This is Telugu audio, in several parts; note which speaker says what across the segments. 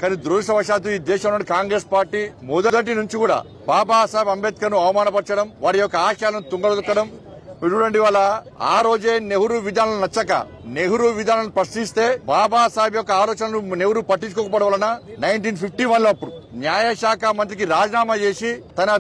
Speaker 1: కానీ దురదృష్టవశాత్తు ఈ దేశంలోని కాంగ్రెస్ పార్టీ మొదటి నుంచి కూడా బాబాసాహెబ్ అంబేద్కర్ ను అవమానపరచడం, వారి యొక్క ఆశయాలను తుంగదొక్కడం. చూడండి, వాళ్ళ ఆ రోజే నెహ్రూ విధానాలు నచ్చక నెహ్రూ విధానాలను ప్రశ్నిస్తే బాబాసాహెబ్ యొక్క ఆలోచనలు నెహ్రూ పట్టించుకోకపోవడం వలన 1951 లో అప్పుడు న్యాయశాఖ మంత్రికి రాజీనామా చేసి తన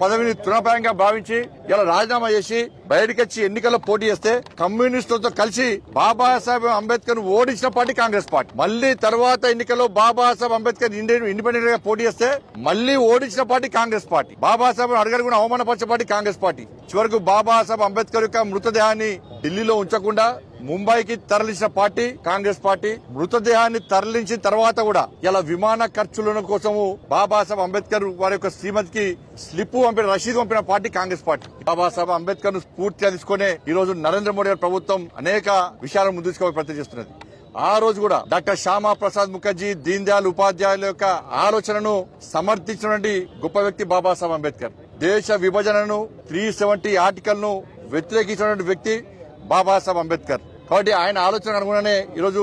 Speaker 1: పదవిని తృణప్రాయంగా భావించి ఇలా రాజీనామా చేసి బయటకొచ్చి ఎన్నికల్లో పోటీ చేస్తే కమ్యూనిస్టులతో కలిసి బాబాసాహెబ్ అంబేద్కర్ ఓడించిన పార్టీ కాంగ్రెస్ పార్టీ. మళ్లీ తర్వాత ఎన్నికల్లో బాబాసాహెబ్ అంబేద్కర్ ఇండిపెండెంట్ గా పోటీ చేస్తే మళ్లీ ఓడించిన పార్టీ కాంగ్రెస్ పార్టీ. బాబాసాహెబ్ అడగడుగున అవమానపరిచే పార్టీ కాంగ్రెస్ పార్టీ. చివరకు బాబాసాహెబ్ అంబేద్కర్ యొక్క మృతదేహాన్ని ఢిల్లీలో ఉంచకుండా ముంబైకి తరలించిన పార్టీ కాంగ్రెస్ పార్టీ. మృతదేహాన్ని తరలించిన తర్వాత కూడా ఇలా విమాన ఖర్చుల కోసము బాబాసాహెబ్ అంబేద్కర్ వారి యొక్క శ్రీమతికి స్లిప్ పంపిన, రసీదు పంపిన పార్టీ కాంగ్రెస్ పార్టీ. బాబాసాహెబ్ అంబేద్కర్ ను స్ఫూర్తిగా తీసుకునే ఈ రోజు నరేంద్ర మోడీ గారి ప్రభుత్వం అనేక విషయాలను ముందుకు తీసుకునే ప్రయత్నం చేస్తున్నది. ఆ రోజు కూడా డాక్టర్ శ్యామా ప్రసాద్ ముఖర్జీ, దీన్ దయాళ్ ఉపాధ్యాయుల యొక్క ఆలోచనను సమర్థించినటువంటి గొప్ప వ్యక్తి బాబాసాహెబ్ అంబేద్కర్. దేశ విభజనను 370 ఆర్టికల్ ను వ్యతిరేకించినటువంటి వ్యక్తి బాబాసాహెబ్ అంబేద్కర్. కాబట్టి ఆయన ఆలోచన అనుగుణనే ఈరోజు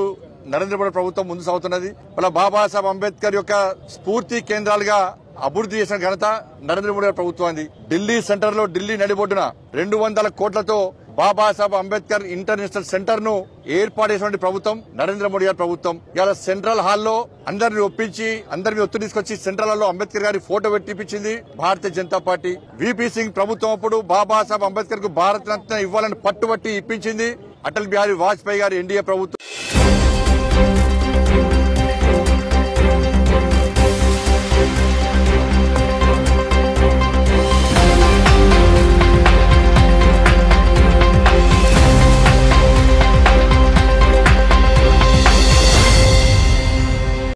Speaker 1: నరేంద్ర మోడీ ప్రభుత్వం ముందు సాగుతున్నది. వాళ్ళ బాబాసాహెబ్ అంబేద్కర్ యొక్క స్ఫూర్తి కేంద్రాలుగా అభివృద్ధి చేసిన ఘనత నరేంద్ర మోడీ ప్రభుత్వానికి. ఢిల్లీ సెంటర్ లో, ఢిల్లీ నడిబొడ్డున 200 కోట్లతో బాబాసాహెబ్ అంబేద్కర్ ఇంటర్నేషనల్ సెంటర్ ను ఏర్పాటు చేసినటువంటి ప్రభుత్వం నరేంద్ర మోడీ గారి ప్రభుత్వం. ఇలా సెంట్రల్ హాల్లో అందరిని ఒప్పించి, అందరిని ఒత్తిడి తీసుకొచ్చి సెంట్రల్ హాల్లో అంబేద్కర్ గారి photo పెట్టిపించింది Bharatiya Janata party. VP Singh ప్రభుత్వం అప్పుడు బాబాసాహెబ్ అంబేద్కర్ కు భారత రత్న ఇవ్వాలని పట్టుబట్టి ఇప్పించింది అటల్ బిహారీ వాజ్పేయి గారి ఎన్డీఏ ప్రభుత్వం.